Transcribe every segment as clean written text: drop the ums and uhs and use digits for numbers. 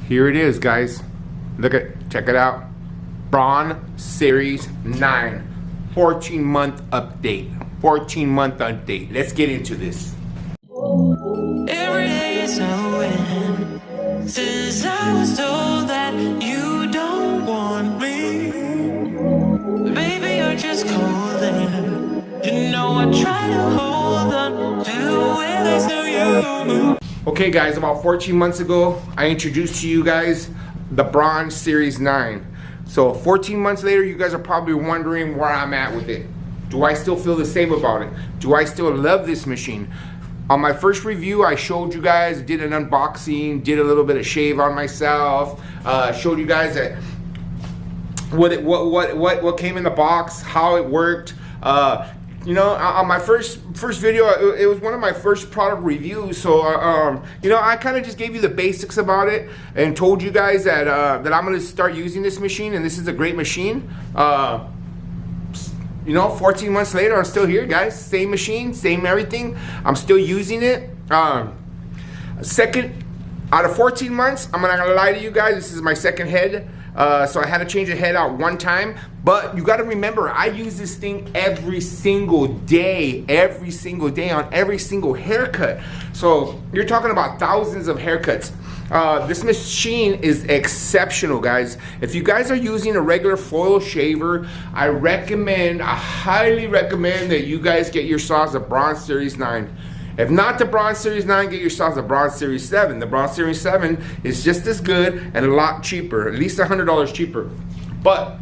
Here it is, guys. Check it out. Braun Series 9. 14-month update. 14-month update. Let's get into this. Every day is a win. Since I was told that you don't want me, baby, you're just calling. You know I try to hold on to where I saw you. Okay, guys, about 14 months ago, I introduced to you guys the Braun Series 9. So 14 months later, you guys are probably wondering where I'm at with it. Do I still feel the same about it? Do I still love this machine? On my first review, I showed you guys, did an unboxing, did a little bit of shave on myself, showed you guys that what came in the box, how it worked. You know, on my first video, it was one of my first product reviews. So, you know, I kind of just gave you the basics about it and told you guys that that I'm gonna start using this machine, and this is a great machine. You know, 14 months later, I'm still here, guys. Same machine, same everything. I'm still using it. Second, out of 14 months, I'm not gonna lie to you guys, this is my second head. So I had to change the head out one time. But you gotta remember, I use this thing every single day on every single haircut. So you're talking about thousands of haircuts. This machine is exceptional, guys. If you guys are using a regular foil shaver, I highly recommend that you guys get yourselves a Braun Series 9. If not the Braun Series 9, get yourselves a Braun Series 7. The Braun Series 7 is just as good and a lot cheaper, at least $100 cheaper. But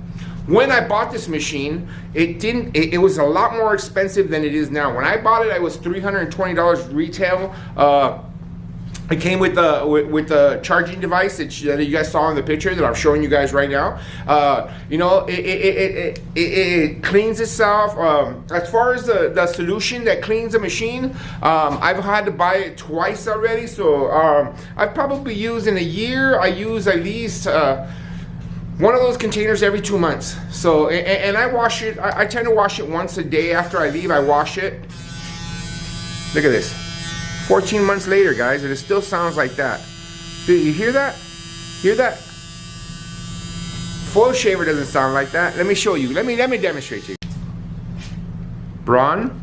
when I bought this machine, it was a lot more expensive than it is now. When I bought it, it was $320 retail. It came with the charging device that you guys saw in the picture that I'm showing you guys right now. You know, it cleans itself. As far as the solution that cleans the machine, I've had to buy it twice already. So I've probably used in a year, I use at least one of those containers every 2 months. So, and I wash it, I tend to wash it once a day after I leave, I wash it. Look at this. 14 months later, guys, and it still sounds like that. Do you hear that? Hear that? Foil shaver doesn't sound like that. Let me show you. Let me demonstrate to you. Braun,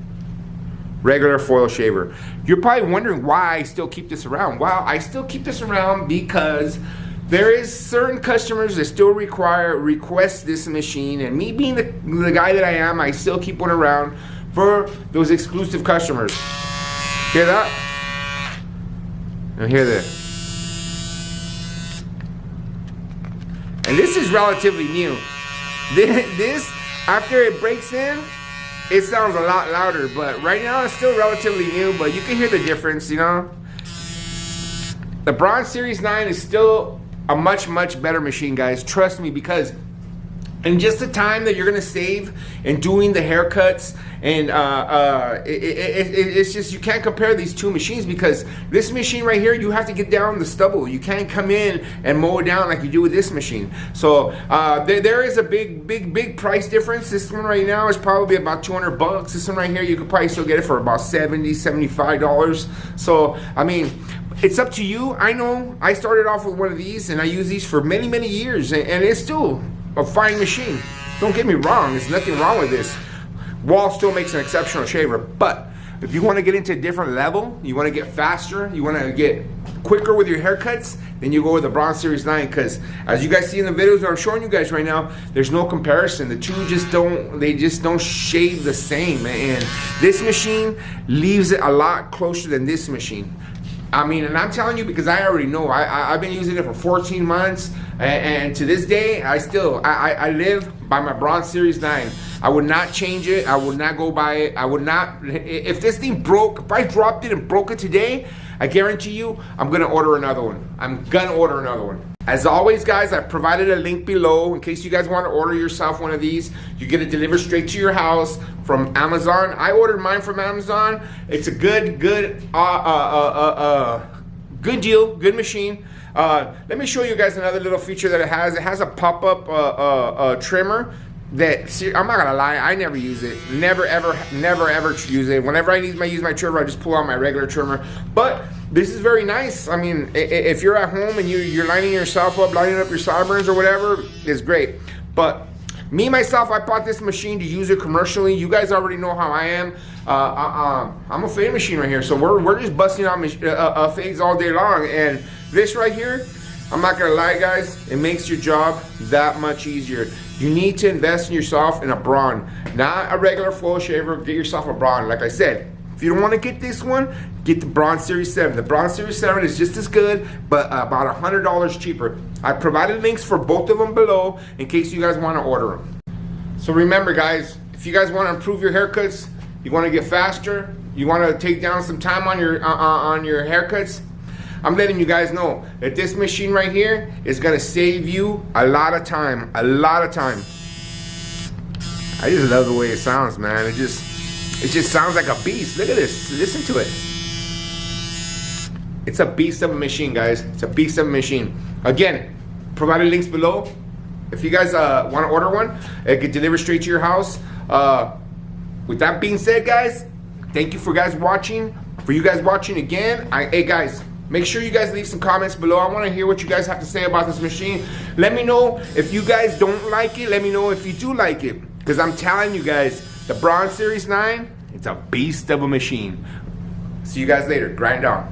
regular foil shaver. You're probably wondering why I still keep this around. Well, I still keep this around because there is certain customers that still request this machine, and me being the guy that I am, I still keep one around for those exclusive customers. Hear that? Now hear this. And this is relatively new. This, after it breaks in, it sounds a lot louder, but right now it's still relatively new, but you can hear the difference, you know? The Braun Series 9 is still a much better machine, guys. Trust me, because in just the time that you're gonna save in doing the haircuts, and it's just, you can't compare these two machines, because this machine right here, you have to get down the stubble. You can't come in and mow it down like you do with this machine. So there is a big price difference. This one right now is probably about $200. This one right here, you could probably still get it for about $70, $75. So I mean, it's up to you. I know I started off with one of these, and I use these for many years, and it's still a fine machine. Don't get me wrong, there's nothing wrong with this. Wahl still makes an exceptional shaver, but if you want to get into a different level, you want to get faster, you want to get quicker with your haircuts, then you go with the Braun Series 9, because as you guys see in the videos that I'm showing you guys right now, there's no comparison. The two just don't shave the same, and this machine leaves it a lot closer than this machine. I mean, and I'm telling you because I already know. I've been using it for 14 months, and to this day, I live by my Braun Series 9. I would not change it. I would not go by it. I would not, if this thing broke, if I dropped it and broke it today, I guarantee you, I'm gonna order another one. I'm gonna order another one. As always, guys, I've provided a link below in case you guys want to order yourself one of these. You get it delivered straight to your house from Amazon. I ordered mine from Amazon. It's a good deal, good machine. Let me show you guys another little feature that it has. It has a pop-up trimmer. I'm not gonna lie, I never use it. Never ever use it. Whenever I use my trimmer, I just pull out my regular trimmer. But this is very nice. I mean, if you're at home and you're lining yourself up, lining up your sideburns or whatever, it's great. But me myself, I bought this machine to use it commercially. You guys already know how I am. I'm a fade machine right here, so we're just busting out fades all day long. And this right here, I'm not gonna lie, guys, it makes your job that much easier. You need to invest in yourself in a Braun, not a regular flow shaver. Get yourself a Braun. Like I said, if you don't want to get this one, get the Braun Series 7. The Braun Series 7 is just as good, but about $100 cheaper. I provided links for both of them below in case you guys want to order them. So remember, guys, if you guys want to improve your haircuts, you want to get faster, you want to take down some time on your haircuts, I'm letting you guys know that this machine right here is gonna save you a lot of time, I just love the way it sounds, man. It just sounds like a beast. Look at this, listen to it. It's a beast of a machine, guys. It's a beast of a machine. Again, provided links below. If you guys want to order one, it can deliver straight to your house. With that being said, guys, thank you for watching. For you guys watching again, hey guys, make sure you guys leave some comments below. I want to hear what you guys have to say about this machine. Let me know if you guys don't like it. Let me know if you do like it. Because I'm telling you guys, the Braun Series 9, it's a beast of a machine. See you guys later. Grind on.